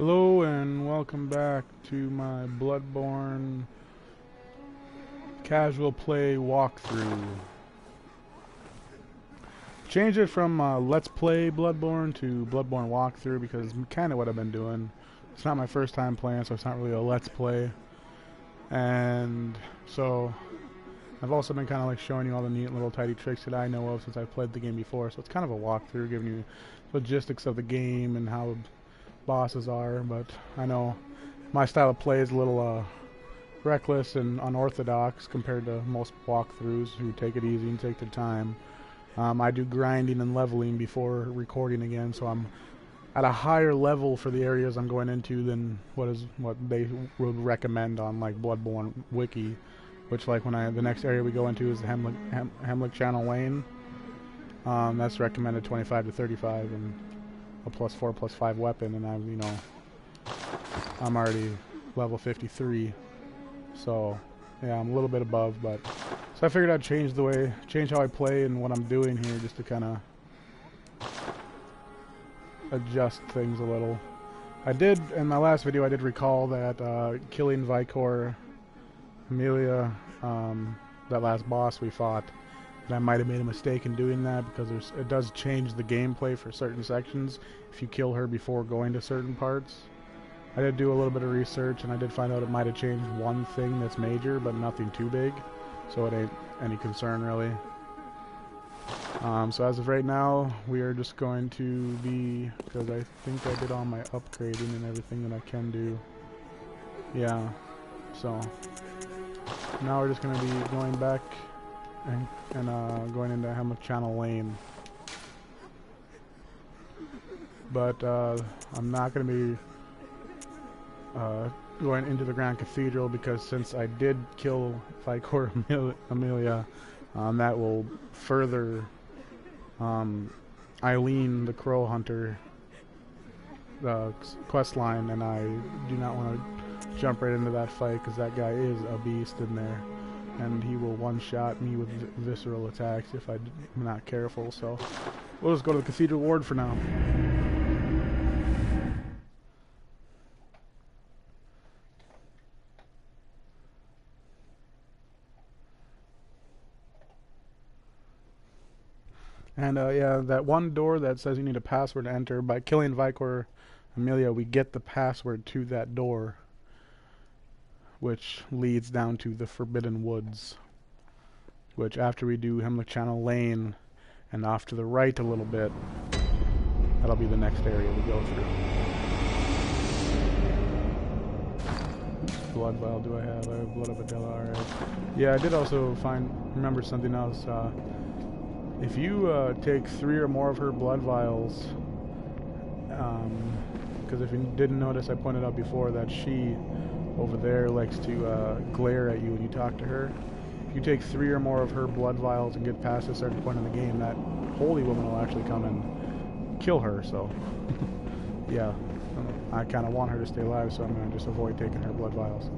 Hello and welcome back to my Bloodborne casual play walkthrough. Changed it from Let's Play Bloodborne to Bloodborne walkthrough because it's kind of what I've been doing. It's not my first time playing, so it's not really a Let's Play. And so I've also been kind of like showing you all the neat little tidy tricks that I know of since I've played the game before. So it's kind of a walkthrough, giving you logistics of the game and how bosses are, but I know my style of play is a little reckless and unorthodox compared to most walkthroughs who take it easy and take their time. I do grinding and leveling before recording again, so I'm at a higher level for the areas I'm going into than what they would recommend on like Bloodborne wiki, which like the next area we go into is the Hemlock Channel Lane. That's recommended 25 to 35 and a +4/+5 weapon, and I'm already level 53, so yeah, I'm a little bit above, but so I figured I'd change how I play and what I'm doing here just to kind of adjust things a little. I did, in my last video, I did recall that killing Vicor Amelia, that last boss we fought, and I might have made a mistake in doing that because it does change the gameplay for certain sections if you kill her before going to certain parts. I did do a little bit of research and I did find out it might have changed one thing that's major, but nothing too big, so it ain't any concern really. So as of right now, we are just going to be, because I think I did all my upgrading and everything that I can do. Yeah, so now we're just going to be going back and going into Hemlock Channel Lane. But I'm not going to be going into the Grand Cathedral because since I did kill Vicor Amelia, that will further Eileen the Crow Hunter quest line, and I do not want to jump right into that fight because that guy is a beast in there. And he will one-shot me with visceral attacks if I'm not careful, so we'll just go to the Cathedral Ward for now. And yeah, that one door that says you need a password to enter, by killing Vicor Amelia, we get the password to that door, which leads down to the Forbidden Woods, which after we do Hemlock Channel Lane and off to the right a little bit, that'll be the next area we go through. Blood vial do I have? I have blood of Adela, alright. Yeah, I did also remember something else. If you take 3 or more of her blood vials, because if you didn't notice, I pointed out before that she over there likes to glare at you when you talk to her. If you take 3 or more of her blood vials and get past a certain point in the game, that holy woman will actually come and kill her, so yeah, I kind of want her to stay alive, so I'm going to just avoid taking her blood vials.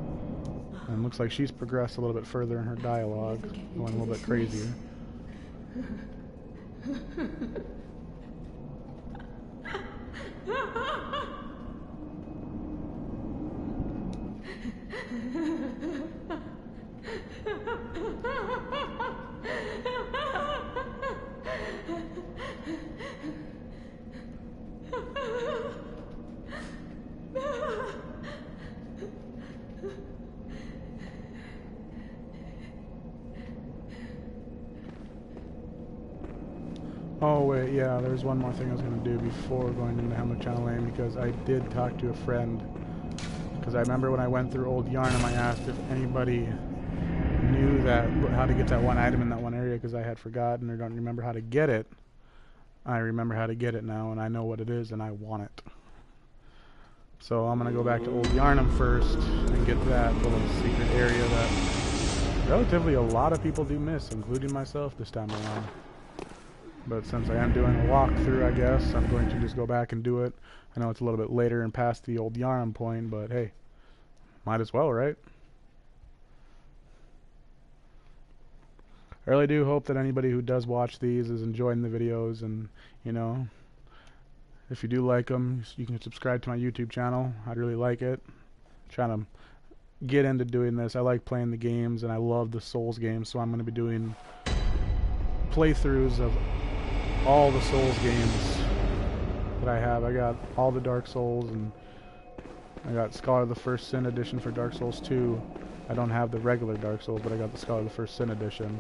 And it looks like she's progressed a little bit further in her dialogue, going a little bit crazier. Oh wait, yeah, there's one more thing I was going to do before going into Hemlock Channel Lane, because I did talk to a friend, because I remember when I went through Old Yarnum, I asked if anybody knew how to get that one item in that one area, because I had forgotten or don't remember how to get it. I remember how to get it now, and I know what it is, and I want it. So I'm going to go back to Old Yarnum first and get that little secret area that relatively a lot of people do miss, including myself this time around. But since I am doing a walkthrough, I guess, I'm going to just go back and do it. I know it's a little bit later and past the Old Yarnum point, but hey, might as well, right? I really do hope that anybody who does watch these is enjoying the videos and, if you do like them, you can subscribe to my YouTube channel. I'd really like it. Trying to get into doing this. I like playing the games, and I love the Souls games, so I'm going to be doing playthroughs of all the Souls games that I have. I got all the Dark Souls, and I got Scholar of the First Sin edition for Dark Souls 2. I don't have the regular Dark Souls, but I got the Scholar of the First Sin edition.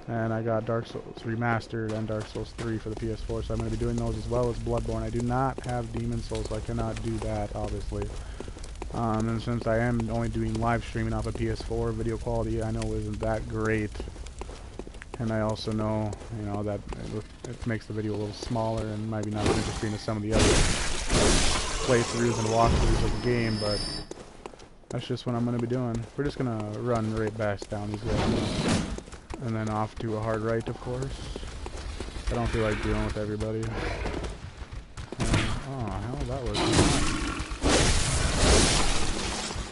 And I got Dark Souls Remastered and Dark Souls 3 for the PS4, so I'm going to be doing those as well as Bloodborne. I do not have Demon Souls, so I cannot do that, obviously. And since I am only doing live streaming off of PS4, video quality I know isn't that great. And I also know, you know, that it makes the video a little smaller and maybe not as interesting as some of the other playthroughs and walkthroughs of the game, but that's just what I'm going to be doing. We're just going to run right back down these guys. And then off to a hard right, of course. I don't feel like dealing with everybody. Oh, hell, that was not.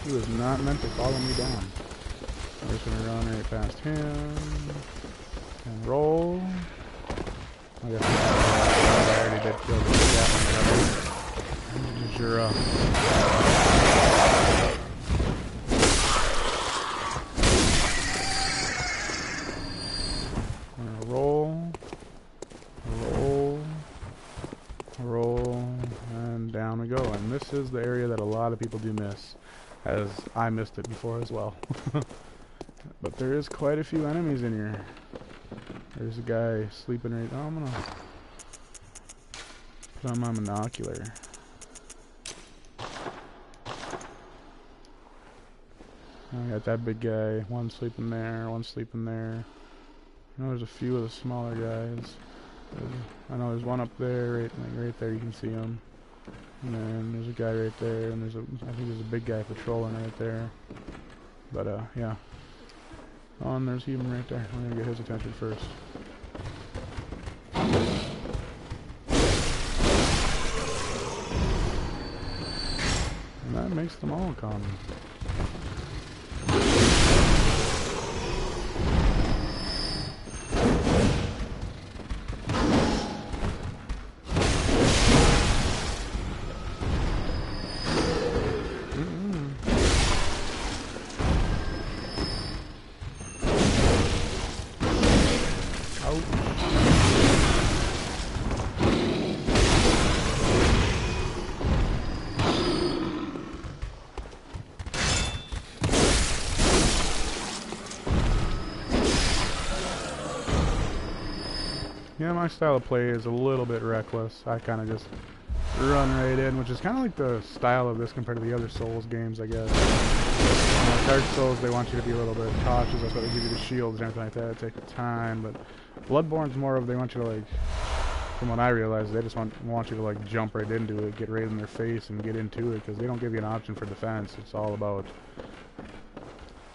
He was not meant to follow me down. I'm just gonna run right past him. And roll. I guess I already did kill the cat one. Sure. Roll, and down we go. And this is the area that a lot of people do miss, as I missed it before as well. But there is quite a few enemies in here. There's a guy sleeping right. Oh, I'm gonna put on my monocular. I got that big guy. One sleeping there. One sleeping there. I know there's a few of the smaller guys. I know there's one up there, right there. You can see him. And then there's a guy right there, and I think there's a big guy patrolling right there. But yeah. Oh, and there's him right there. I'm gonna get his attention first. And that makes them all come. Yeah, my style of play is a little bit reckless. I kind of just run right in, which is kind of like the style of this compared to the other Souls games, I guess. Dark Souls, they want you to be a little bit cautious. That's why they give you the shields and everything like that. Take the time, but Bloodborne's more of, they want you to, like, from what I realize, they just want you to, like, jump right into it, get right in their face and get into it, because they don't give you an option for defense. It's all about...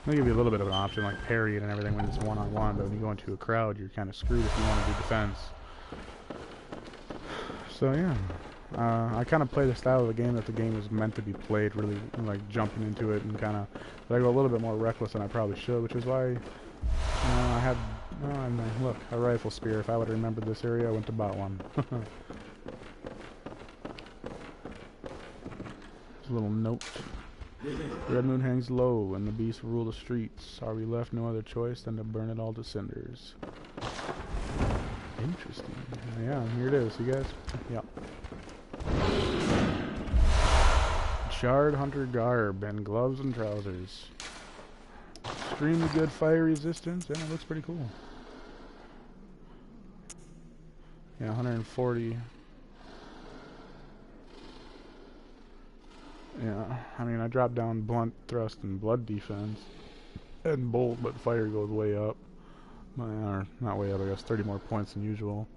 They give you a little bit of an option, like parrying and everything when it's one-on-one, but when you go into a crowd, you're kind of screwed if you want to do defense. So yeah, I kind of play the style of the game that the game is meant to be played, really, like jumping into it and kind of, but I go a little bit more reckless than I probably should, which is why, I had, look, a rifle spear. If I would have remembered this area, I wouldn't have bought one. There's a little note. Red moon hangs low, and the beasts rule the streets. Are we left no other choice than to burn it all to cinders? Interesting. Yeah, here it is, you guys. Yep. Shard hunter garb and gloves and trousers. Extremely good fire resistance. Yeah, it looks pretty cool. Yeah, 140. Yeah, I mean, I dropped down blunt thrust and blood defense and bolt, but fire goes way up. Or not way up, I guess 30 more points than usual.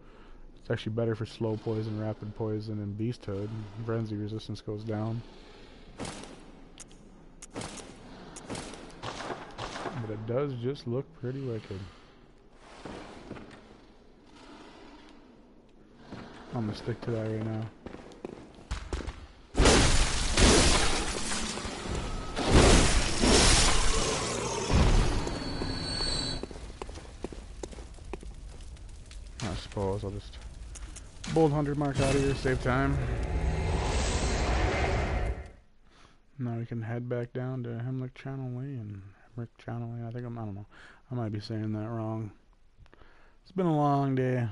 It's actually better for slow poison, rapid poison, and beasthood. Frenzy resistance goes down. But it does just look pretty wicked. I'm gonna stick to that right now. I suppose I'll just Bold 100 mark out of here, save time. Now we can head back down to Hemlock Channel Lane. Hemlock Channel Lane, I don't know. I might be saying that wrong. It's been a long day.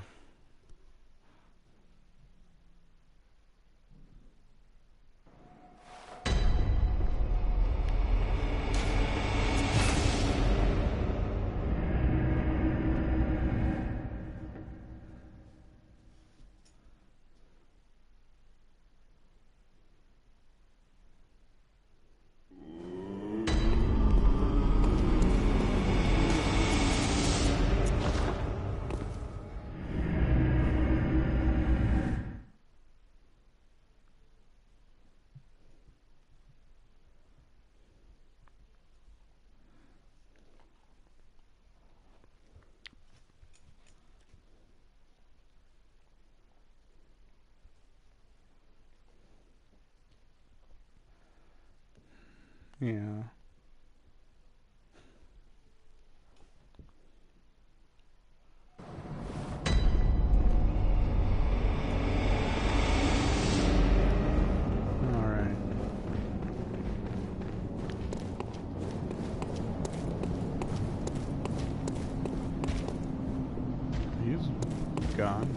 Yeah. Alright. He's gone.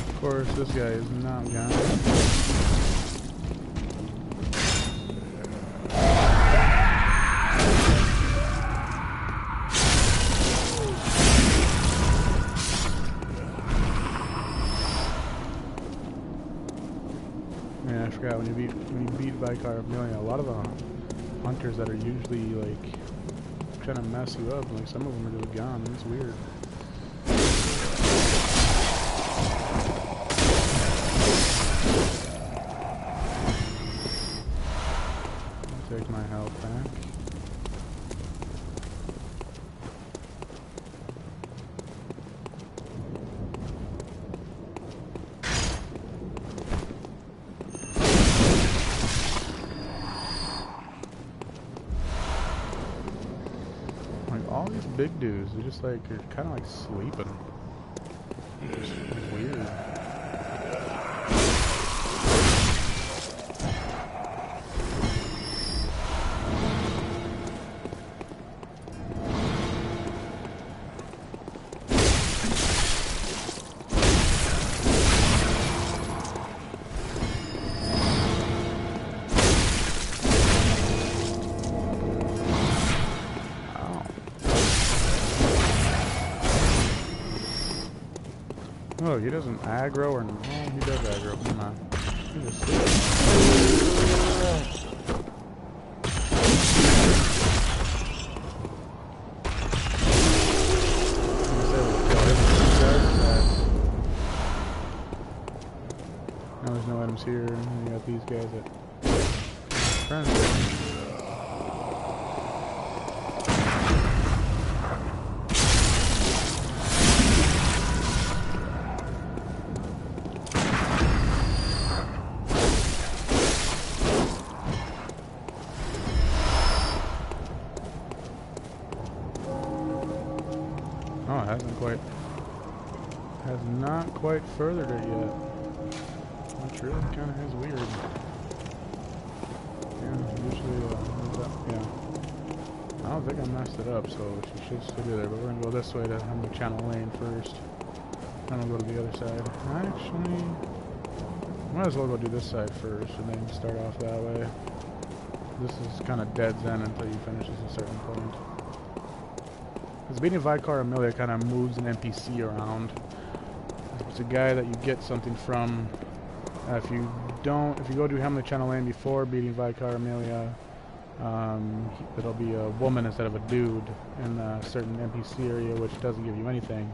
Of course, this guy is not gone. Yeah, I forgot when you beat Vicar Million, a lot of the hunters that are usually like trying to mess you up, like some of them are just gone. It's weird. Take my health back. Like all these big dudes, they're just like they're kind of like sleeping. It's weird. Oh, he doesn't aggro or no, he does aggro. Come on. He just sleeps. Now there's no items here, and you got these guys that trying to has not quite furthered it yet. Which really kind of is weird. Yeah, usually, yeah. I don't think I messed it up, so she should still be there. But we're gonna go this way to Hemlock Channel Lane first. Then I'll go to the other side. Actually, might as well go do this side first, and then start off that way. This is kind of dead end until you finish at a certain point. Because beating Vicar Amelia kind of moves an NPC around. It's a guy that you get something from. If you go to Hemlock Channel Lane before beating Vicar Amelia, it'll be a woman instead of a dude in a certain NPC area, which doesn't give you anything.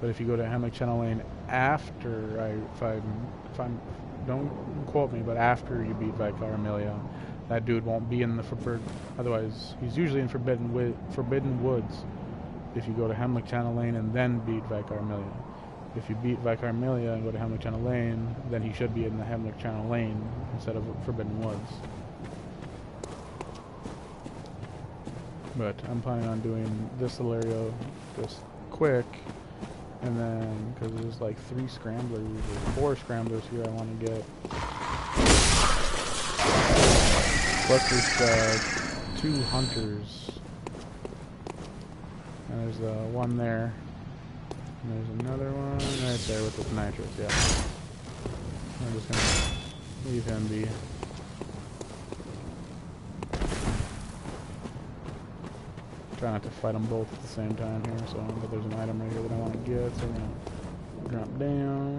But if you go to Hemlock Channel Lane after, don't quote me, but after you beat Vicar Amelia, that dude won't be in the otherwise he's usually in Forbidden Woods. If you go to Hemlock Channel Lane and then beat Vicar Amelia. If you beat Vicar Amelia and go to Hemlock Channel Lane, then he should be in the Hemlock Channel Lane instead of Forbidden Woods. But I'm planning on doing this scenario just quick, and then because there's like 3 scramblers or 4 scramblers here I want to get. Plus there's 2 hunters, and there's one there, and there's another one right there with the nitrous. Yeah, I'm just gonna leave him be. Try not to fight them both at the same time here, but there's an item right here that I want to get, so I'm going to drop down,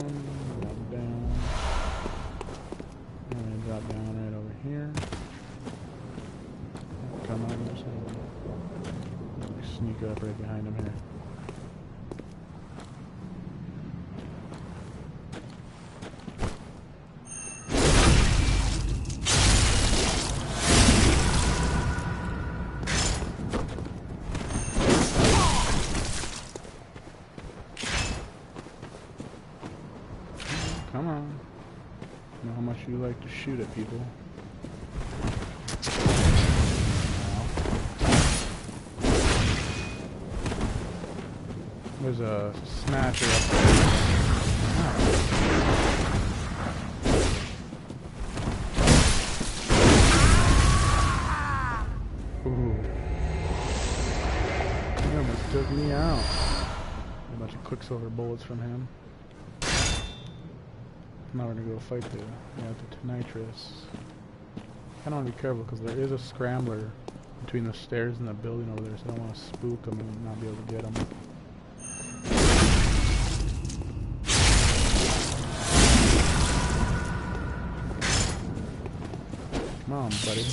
I'm going to drop down right over here. Come on, just sneak up right behind him here. Come on. I know how much you like to shoot at people. There's a snatcher up there. Ooh. He almost took me out. A bunch of quicksilver bullets from him. Now we're gonna go fight the nitrous. I don't want to be careful because there is a scrambler between the stairs and the building over there, so I don't want to spook them and not be able to get them. Come on, buddy.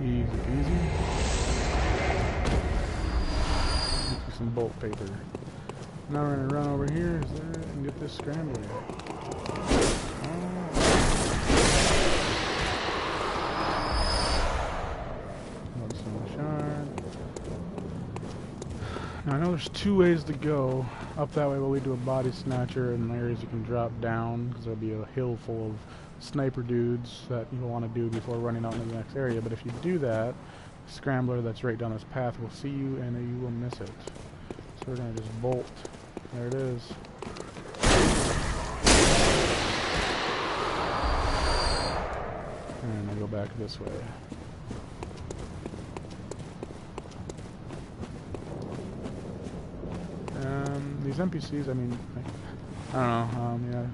Easy peasy. Some bolt paper. Now we're gonna run over here and get this scrambler. Now I know there's 2 ways to go. Up that way will lead to a body snatcher and areas you can drop down, because there'll be a hill full of sniper dudes that you'll want to do before running out into the next area. But if you do that, the scrambler that's right down this path will see you and you will miss it. So we're going to just bolt. There it is. And I go back this way. These NPCs, I mean, I don't know, yeah.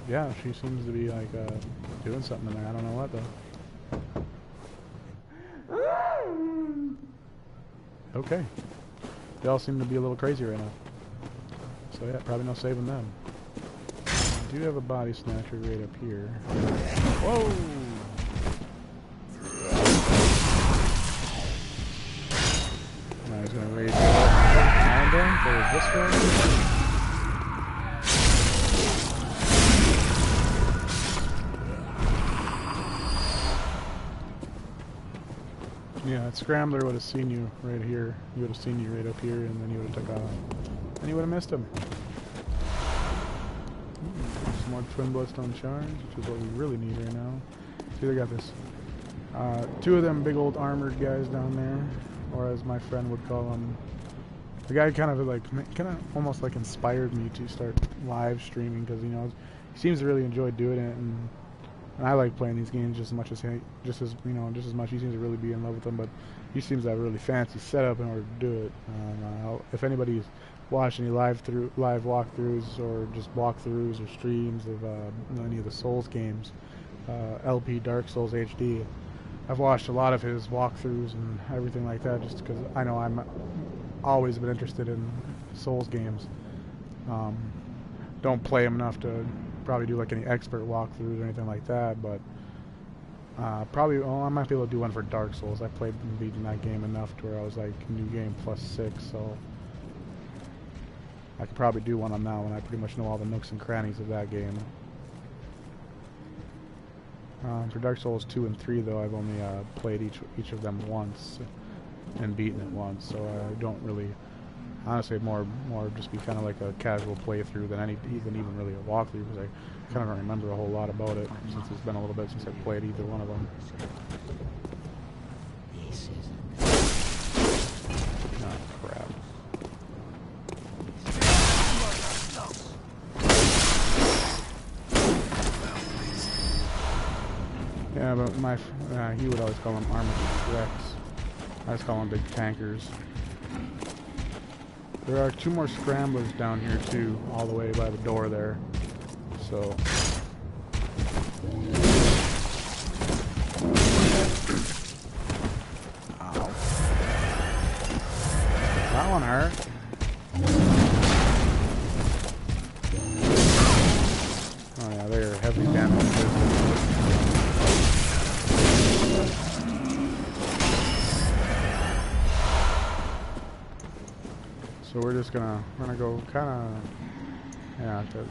Yeah, she seems to be like doing something in there. I don't know what though. Okay. They all seem to be a little crazy right now. So yeah, probably no saving them. I do have a body snatcher right up here. Whoa! Now he's gonna raise it up behind him for this one. Yeah, that scrambler would have seen you right here. He would have seen you right up here, and then he would have took off. And you would have missed him. Some more twin bloodstone shards, which is what we really need right now. See, they got this. 2 of them big old armored guys down there, or as my friend would call them. The guy kind of almost like inspired me to start live streaming, because he seems to really enjoy doing it, and I like playing these games just as much. He seems to really be in love with them, but he seems to have a really fancy setup in order to do it. If anybody's watched any live walkthroughs or just walkthroughs or streams of any of the Souls games, LP Dark Souls HD, I've watched a lot of his walkthroughs and everything like that, just because I know I'm always been interested in Souls games. Don't play them enough to probably do like any expert walkthroughs or anything like that, but I might be able to do one for Dark Souls. I played and beaten that game enough to where I was like new game +6, so I could probably do one on that one. I pretty much know all the nooks and crannies of that game. For Dark Souls 2 and 3 though, I've only played each of them once. and beaten it once, so I don't really, honestly, more just be kind of like a casual playthrough than even really a walkthrough, because I kind of don't remember a whole lot about it since it's been a little bit since I've played either one of them. Oh crap. Yeah, but he would always call them armored wrecks. I just call them big tankers. There are 2 more scramblers down here too, all the way by the door there. So ow. That one hurt. Oh yeah, they're heavy damage. So we're gonna go kinda, yeah, because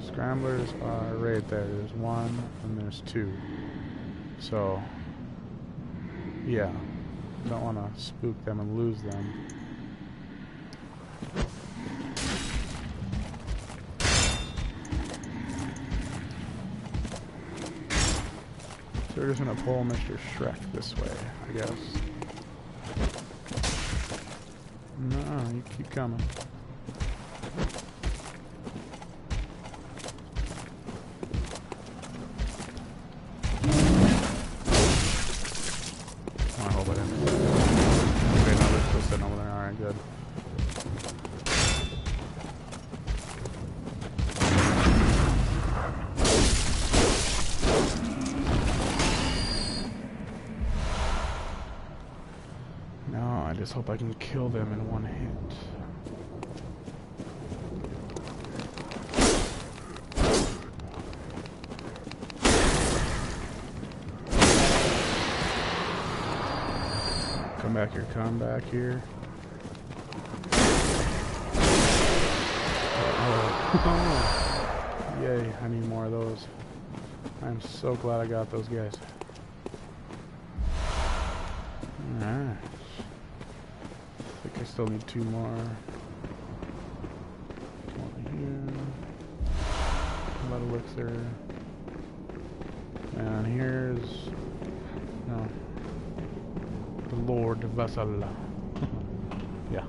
scramblers are right there. There's 1 and there's 2. So yeah, don't wanna spook them and lose them. So we're just gonna pull Mr. Shrek this way, I guess. No, you keep coming. I hope I didn't. Okay, no, they're still sitting over there. Alright, good. No, I just hope I can kill them in one hit. Come back here, come back here. Oh. Yay, I need more of those. I'm so glad I got those guys. Alright. I think I still need 2 more. Over here. A lot of elixir. And here's... no. The Lord Vessel. Yeah.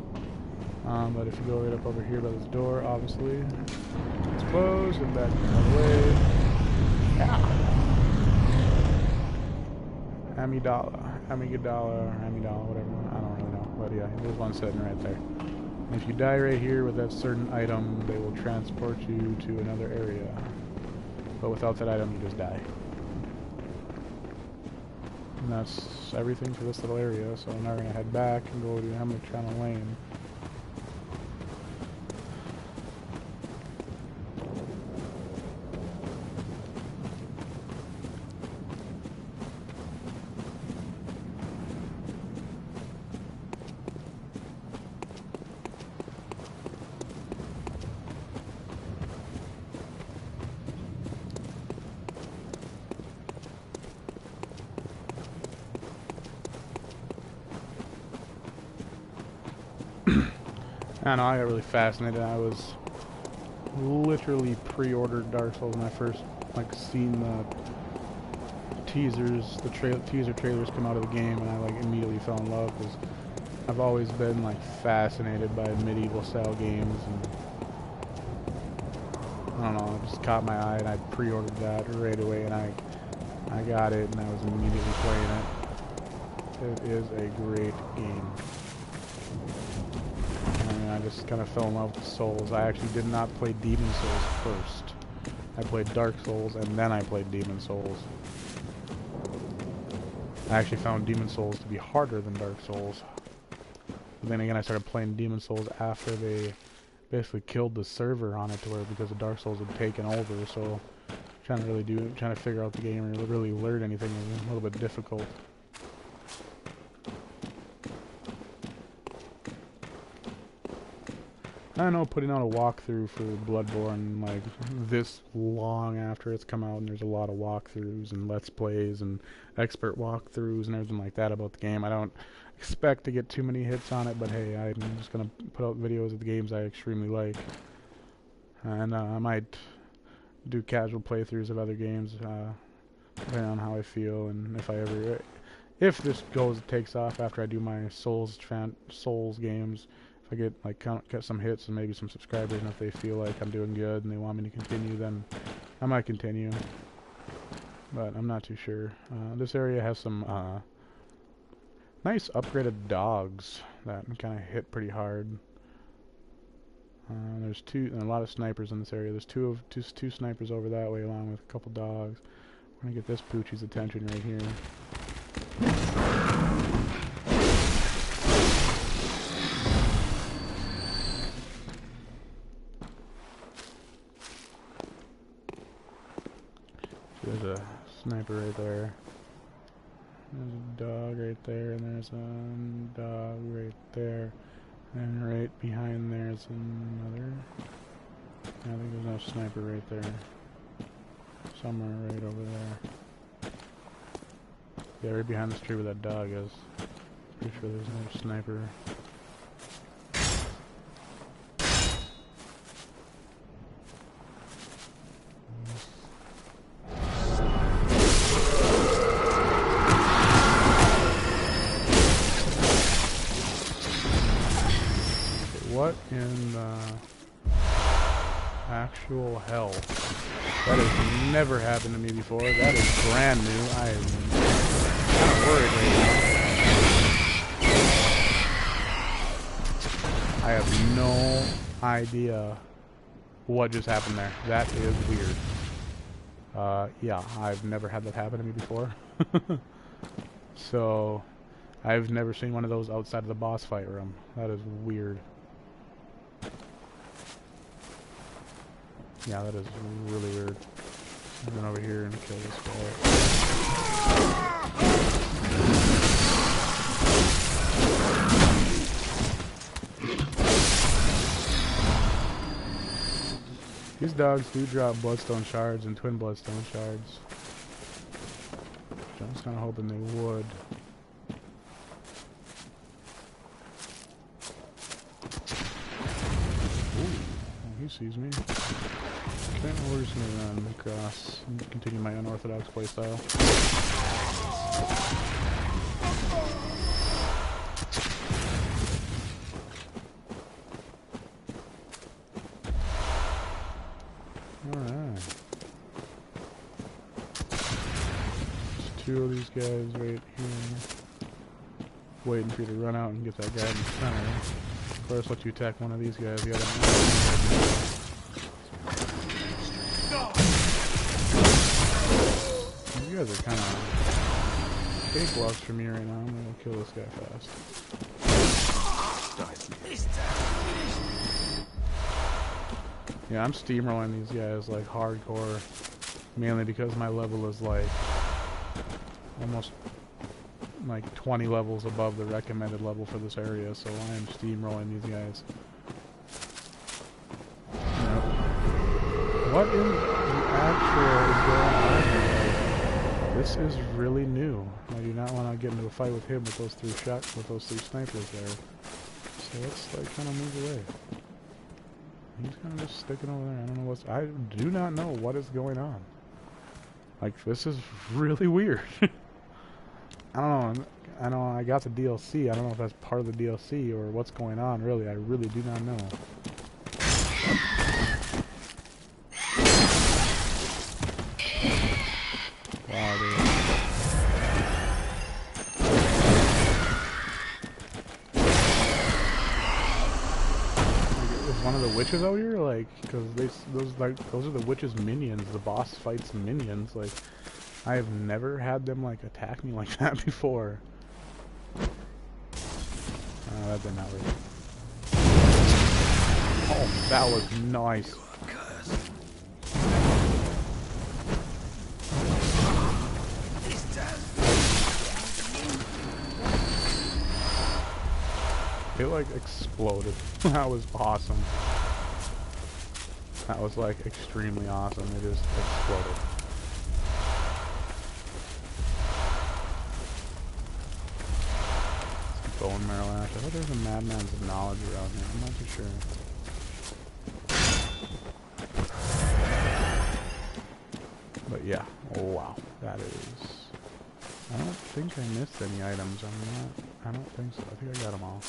But if you go right up over here by this door, obviously, it's closed, and back the other way. Yeah. Amygdala, whatever. I don't really know. But yeah, there's one sitting right there. And if you die right here with that certain item, they will transport you to another area. But without that item, you just die. And that's everything for this little area, so now we're going to head back and go to Hamilton Lane. I know, I got really fascinated. I was literally pre-ordered Dark Souls when I first seen the teasers, teaser trailers come out of the game, and I immediately fell in love because I've always been fascinated by medieval style games, and I don't know, it just caught my eye, and I pre-ordered that right away, and I got it, and I was immediately playing it. It is a great game. I just kind of fell in love with Souls. I actually did not play Demon Souls first. I played Dark Souls and then I played Demon Souls. I actually found Demon Souls to be harder than Dark Souls. But then again, I started playing Demon Souls after they basically killed the server on it, to where because the Dark Souls had taken over. So trying to figure out the game and really learn anything was a little bit difficult. I know putting out a walkthrough for Bloodborne like this long after it's come out, and there's a lot of walkthroughs and Let's Plays and expert walkthroughs and everything like that about the game. I don't expect to get too many hits on it, but hey, I'm just gonna put out videos of the games I extremely like, and I might do casual playthroughs of other games, depending on how I feel, and if this takes off after I do my Souls games. If I get some hits and maybe some subscribers, and if they feel like I'm doing good and they want me to continue, then I might continue. But I'm not too sure. This area has some nice upgraded dogs that kind of hit pretty hard. There's a lot of snipers in this area. There's two snipers over that way, along with a couple dogs. We're gonna get this Poochie's attention right here. There's a sniper right there. There's a dog right there, and there's a dog right there. And right behind there's another. I think there's no sniper right there. Somewhere right over there. Yeah, right behind this tree where that dog is. Pretty sure there's no sniper. What in the actual hell? That has never happened to me before. That is brand new. I am kind of worried right now. I have no idea what just happened there. That is weird. Yeah, I've never had that happen to me before. So, I've never seen one of those outside of the boss fight room. That is weird. Yeah, that is really weird. I'm going over here and kill this guy. These dogs do drop bloodstone shards and twin bloodstone shards. I'm just kind of hoping they would. Ooh, he sees me. Okay, well, we're just going to run across and continue my unorthodox playstyle. Alright. There's two of these guys right here. Waiting for you to run out and get that guy in the center. Of course, let you attack one of these guys, the other one. You guys are kind of cake walks for me right now. I'm gonna kill this guy fast. Yeah, I'm steamrolling these guys like hardcore, mainly because my level is like almost like 20 levels above the recommended level for this area, so I am steamrolling these guys. Yep. What in the actual is going on here? This is really new. I do not want to get into a fight with him with those three snipers there. So let's like kind of move away. He's kind of just sticking over there. I don't know what's. I do not know what is going on. Like, this is really weird. I don't know. I know I got the DLC. I don't know if that's part of the DLC or what's going on. Really, I really do not know. Wow, dude. Is one of the witches out here? Like, because those are the witch's minions. The boss fights minions. Like, I have never had them like attack me like that before. That did not work. Oh, that was nice. It like exploded. That was awesome. That was like extremely awesome. It just exploded. Bone marrow ash. I thought there was a madman's knowledge around here. I'm not too sure. But yeah. Oh wow. That is... I don't think I missed any items. I don't think so. I think I got them all.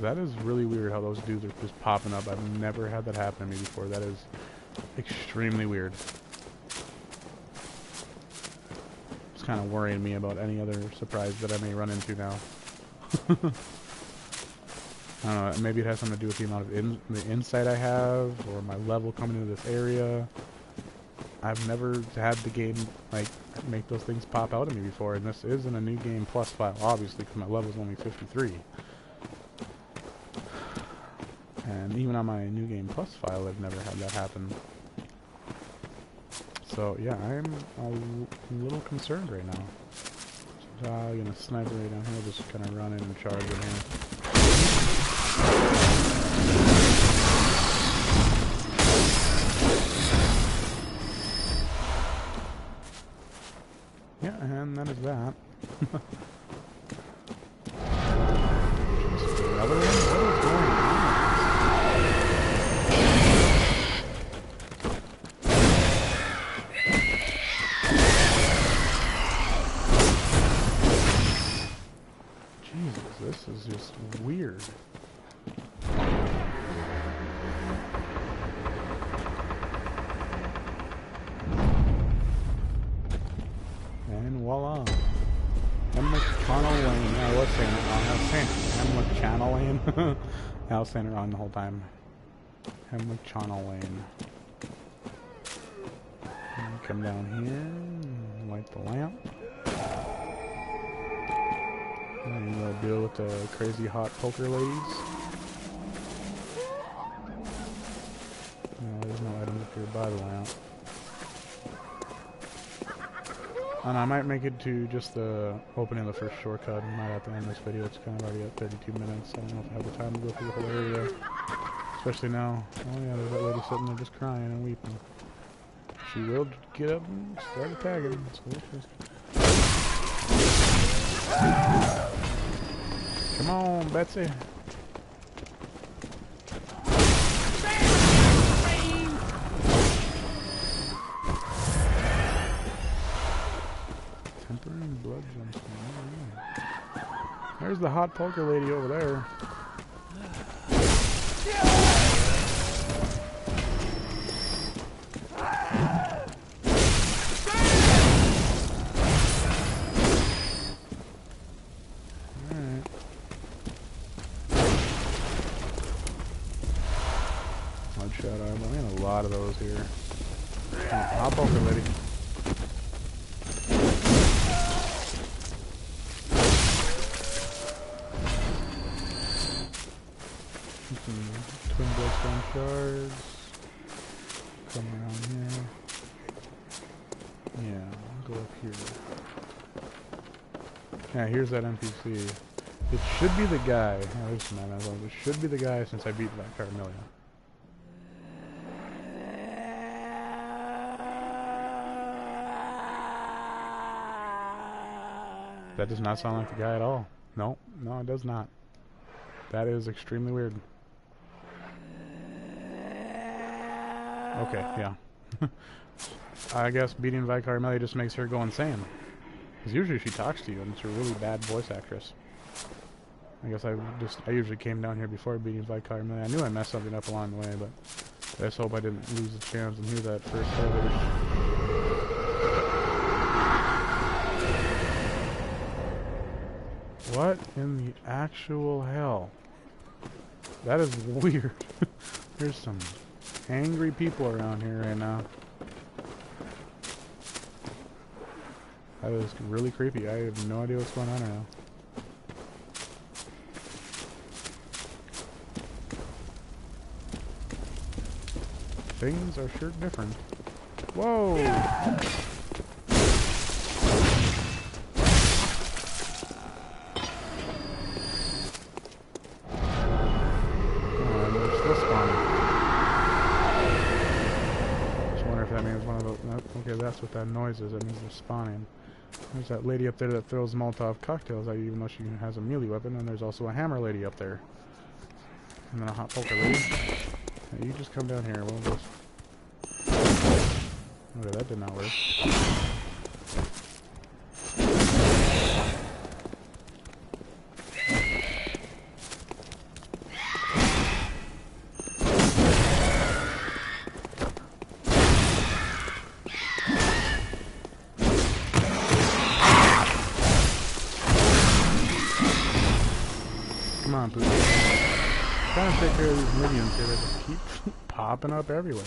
That is really weird how those dudes are just popping up. I've never had that happen to me before. That is extremely weird. It's kind of worrying me about any other surprise that I may run into now. I don't know, maybe it has something to do with the amount of the insight I have, or my level coming into this area. I've never had the game, like, make those things pop out at me before, and this isn't a new game plus file, obviously, because my level's only 53. And even on my new game plus file, I've never had that happen. So, yeah, I'm a little concerned right now. I'm gonna sniper right down here, just kind of run in and charge in here. Yeah, and that is that. Another one? What is going on? This is just weird. And voila. Hemlock Channel Lane. Yeah, I was saying it wrong. I was saying Hemlock Channel Lane. Yeah, I was saying it wrong the whole time. Hemlock Channel Lane. And come down here and light the lamp. And we'll deal with the crazy hot poker ladies. No, there's no items up here by the lamp. And I might make it to just the opening of the first shortcut. I might have to end this video. It's kind of already at 32 minutes. I don't know if I have the time to go through the whole area. Especially now. Oh yeah, there's that lady sitting there just crying and weeping. She will get up and start attacking. Come on, Betsy. Tempering blood jumps. There's the hot poker lady over there. Shot armor. I mean, a lot of those here. Hop over, lady. Some twin bloodstone shards. Come around here. Yeah, I'll go up here. Yeah, here's that NPC. It should be the guy. Oh, there's some man. It should be the guy since I beat that Carmelia. That does not sound like the guy at all. No, no, it does not. That is extremely weird. Okay, yeah. I guess beating Vicar Melly just makes her go insane. Because usually she talks to you and it's a really bad voice actress. I guess I usually came down here before beating Vicar Melly. I knew I messed something up along the way, but I just hope I didn't lose the chance and hear that first elevator. What in the actual hell? That is weird. There's some angry people around here right now. That is really creepy. I have no idea what's going on right now. Things are sure different. Whoa! Okay, that's what that noise is. That means they're spawning. There's that lady up there that throws Molotov cocktails at you, even though she has a melee weapon. And there's also a hammer lady up there. And then a hot poker lady. Hey, you just come down here. We'll just... Okay, that did not work. Come on, Pooh. Trying to take care of these minions here that just keep popping up everywhere.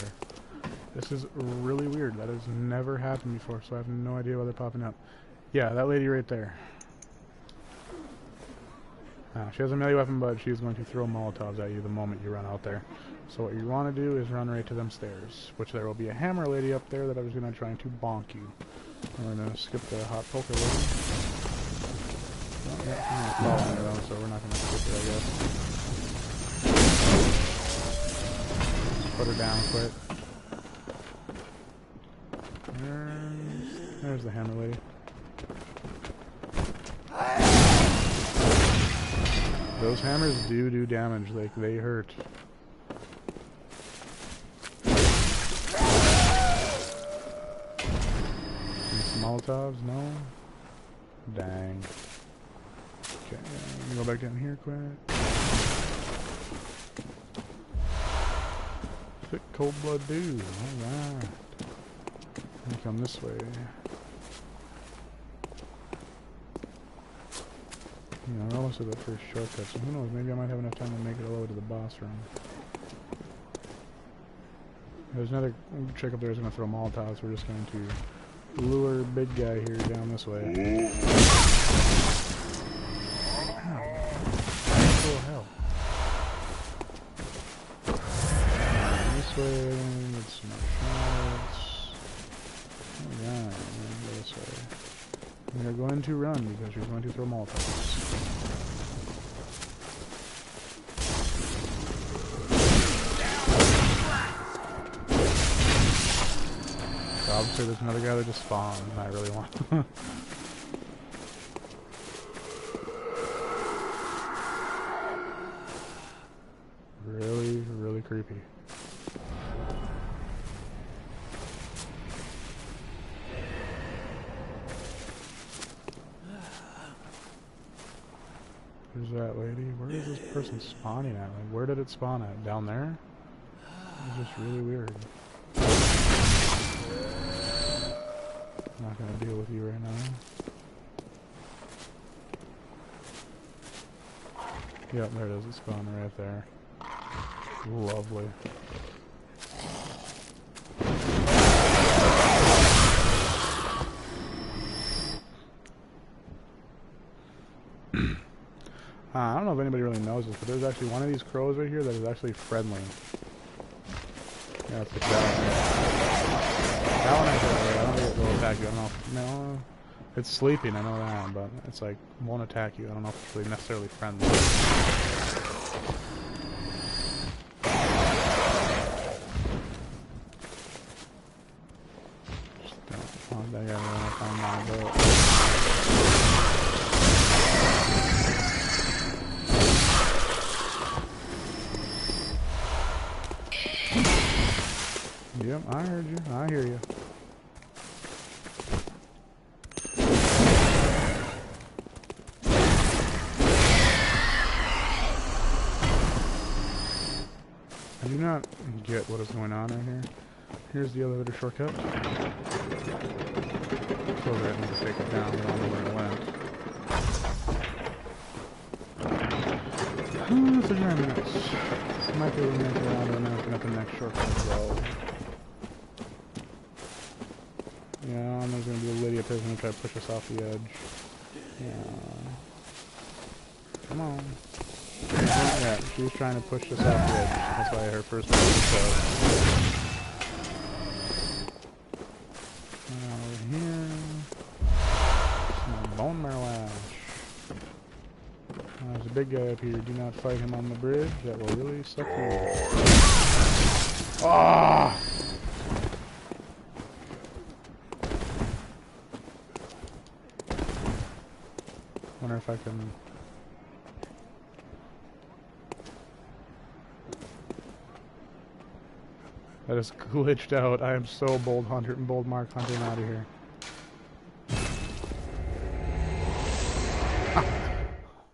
This is really weird. That has never happened before, so I have no idea why they're popping up. Yeah, that lady right there. She has a melee weapon, but she's going to throw Molotovs at you the moment you run out there. So what you want to do is run right to them stairs, which there will be a hammer lady up there that I was going to try to bonk you. We're going to skip the hot poker lady. Oh, yeah, I'm following her though, so we're not going to skip it, I guess. Just put her down quick. There's the hammer lady. Those hammers do damage, like they hurt. Some Molotovs? No? Dang. Okay, let me go back down here quick. Thick cold blood dude, alright. Let me come this way. You know, we're almost at that first shortcut, so who knows, maybe I might have enough time to make it all the way to the boss room. There's another chick up there who's going to throw Molotovs. We're just going to lure big guy here down this way. Oh, hell. This way, get some more shots. Alright, we're going to go this way. We are going to run because she's going to throw Molotovs. So obviously there's another guy that just spawned and I really want really creepy. Where's that lady? Where is this person spawning at? Like, where did it spawn at? Down there? It's just really weird. I'm not gonna deal with you right now. Yep, there it is. It's spawning right there. Lovely. I don't know if anybody really knows this, but there's actually one of these crows right here that is actually friendly. Yeah, it's the that one I don't think it will attack you. I don't know if, no, it's sleeping, I know that, but it's like, won't attack you. I don't know if it's really necessarily friendly. Just don't want that guy to run up on my boat. Yep, I heard you. I hear you. I do not get what is going on right here. Here's the elevator shortcut. So I need to take it down. I don't know where it went. 39 minutes. Might be able to make it around and then open up the next shortcut as well. Yeah, and there's going to be a lady up there who's going to try to push us off the edge. Yeah. Come on. Yeah, she was trying to push us off the edge. That's why her first one was over here. Some bone marrow ash. There's a big guy up here. Do not fight him on the bridge. That will really suck you. Ah! if I can... That is glitched out. I am so bold mark hunting out of here.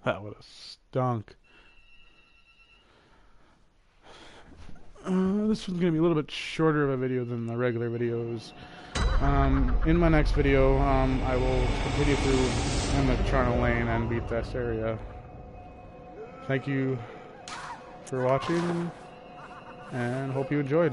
That would have stunk. This one's going to be a little bit shorter of a video than the regular videos. In my next video, I will continue through in the Charnel Lane and beat this area. Thank you for watching, and hope you enjoyed.